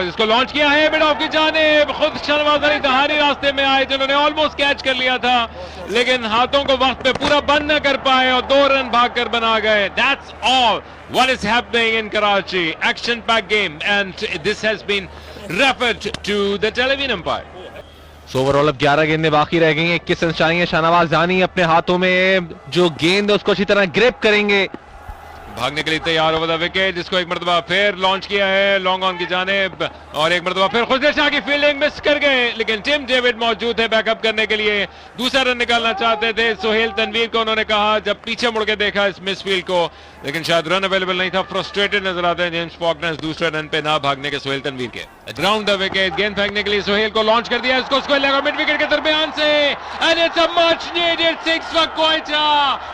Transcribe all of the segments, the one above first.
इसको लॉन्च किया है मिड ऑफ की जानिब, खुद शहनवाज अली दहानी रास्ते में आए जिन्होंने ऑलमोस्ट कैच कर लिया था, लेकिन हाथों को वक्त पे पूरा बंद न कर पाए और 2 रन भागकर बना गए। That's all what is happening in Karachi. Action pack game and this has been referred to the television umpire. So overall अब 11 गेंदें बाकी रह गई हैं। 21 रन चाहिए। शाहनवाज जानी अपने हाथों में जो गेंद है उसको अच्छी तरह ग्रिप करेंगे। भागने के लिए तैयार ओवर द विकेट, जिसको एक मरतबा फिर लॉन्च किया है लॉन्ग ऑन की जानिब, और एक मरतबा फिर खुशदेव शाह की फील्डिंग मिस कर गए, लेकिन टिम डेविड मौजूद है बैकअप करने के लिए। दूसरा रन निकालना चाहते थे सोहेल तनवीर को, उन्होंने कहा जब पीछे मुड़ के देखा इस मिस फील्ड को, लेकिन शायद रन अवेलेबल नहीं था। फ्रस्ट्रेटेड नजर आते हैं जेम्स फॉकनर दूसरे रन पे ना भागने के सोहेल तनवीर के। ग्राउंड द विकेट, गेंद फेंकने के लिए सोहेल को लॉन्च कर दिया, इसको स्क्वायर लेग मिड विकेट के दरमियान से, and it's a much needed 6 for Quetta.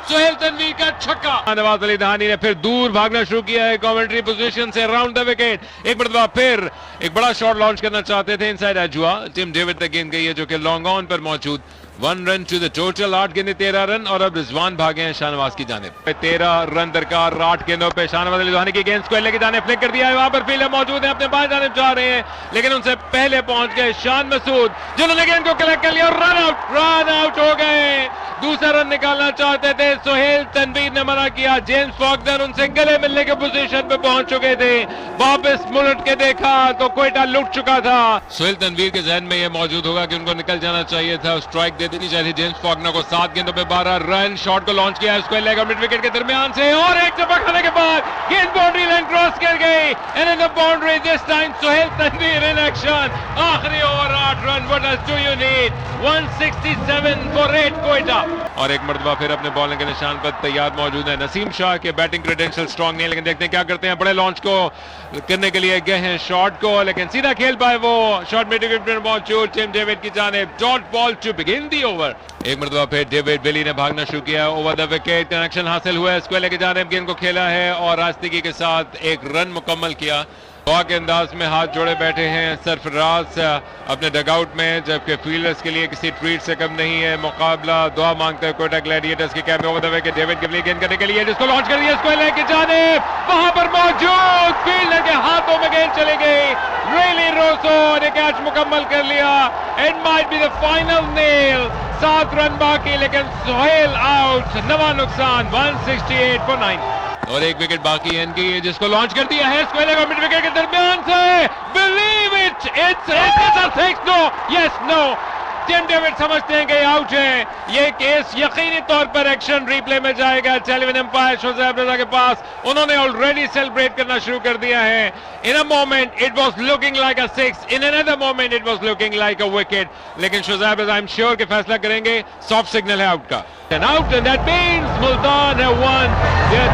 Sohail Tanvir का छक्का। नवाज अली दहानी ने फिर दूर भागना शुरू किया है कमेंट्री पोजीशन से अराउंड द विकेट। एक मरतबा फिर एक बड़ा शॉट लॉन्च करना चाहते थे इनसाइड एज हुआ, टिम डेविड तक गेंद गई है जो कि लॉन्ग ऑन पर मौजूद। 1 रन टू द टोटल, 8 गेंदें 13 रन, और अब रिजवान भागे हैं शाहनवाज की जानिब। 13 रन दरकार 8 गेंदों पे। शाहनवाज अली दहानी की गेंद स्क्वायर लेके जाने फ्लिक कर दिया है, वहां पर फील्डर मौजूद है, अपने बाएं जानिब जा रहे हैं, लेकिन उनसे पहले पहुंच गए शान मसूद जिन्होंने गेंद को कलेक्ट कर लिया और रन आउट हो गए। दूसरा रन निकालना चाहते थे, सोहेल तनवीर ने मना किया। जेम्स फॉकनर उनसे गले मिलने के पोजीशन पे पहुंच चुके थे, वापस मुलट के देखा तो क्वेटा लुट चुका था। सोहेल तनवीर के जहन में यह मौजूद होगा कि उनको निकल जाना चाहिए था, स्ट्राइक दे देनी चाहिए जेम्स फॉकनर को। 7 गेंदों पे 12 रन। शॉट को लॉन्च किया स्क्वायर लेग मिड विकेट के दरमियान से, और एक चपा खाने के बाद गेंद बाउंड्री लाइन क्रॉस कर गई, and in the boundary this time Sohail Tanvir in action. आखिरी over 8 run, what else do you need. 167 for 8 Quetta. और एक मरतबा फिर अपने बॉलिंग के निशान पर तैयार मौजूद है नसीम शाह के। बैटिंग क्रेडेंशियल स्ट्रांग नहीं है, लेकिन देखते हैं क्या करते हैं। बड़े लॉन्च को करने के लिए गए हैं शॉट को, लेकिन सीधा खेल पाए वो। शॉट मिड विकेट पर मौजूद टिम डेविड की जानिब। Dot ball to begin the over. एक मरतबा फिर डेविड विली ने भागना शुरू किया ओवर द विकेट। कनेक्शन हासिल हुआ है, स्क्वायर लेके जानिब गेंद को खेला है और रास्तिकी के साथ एक रन मुकम्मल किया। दुआ के अंदाज में हाथ जोड़े बैठे हैं सरफराज अपने डगआउट में, जबकि फील्डर्स के लिए किसी ट्रीट से कम नहीं है मुकाबला। दुआ मांगते हैं कोटा ग्लैडिएटर्स के कैंप में। ओवर द विकेट डेविड के लिए गेंद करने के लिए, जिसको लॉन्च कर दिया स्क्वायर लेग की जानिब, वहां पर मौजूद फील्डर के हाथों में गेंद चली गई। रेली रोसो ने कैच मुकम्मल कर लिया। It might be the final nail. 7 run बाकी, लेकिन सोहेल आउट, नवा नुकसान। 168 फॉर 9, और एक विकेट बाकी है इनकी, जिसको लॉन्च कर दिया है स्क्वायर लेग मिड विकेट के दरमियान से। Believe it, it's a 6, no, yes, no. Tim David समझते हैं कि आउट है। ये केस यकीनी तौर पर एक्शन रिप्ले में जाएगा टेलीविजन एम्पायर शोएब रजा के पास। उन्होंने ऑलरेडी सेलिब्रेट करना शुरू कर दिया है। In a moment it was looking like a 6, in another moment it was looking like a wicket, लेकिन Shoaib Raza I am sure कि फैसला करेंगे। सॉफ्ट सिग्नल है आउट का, and out, and that means Multan have one there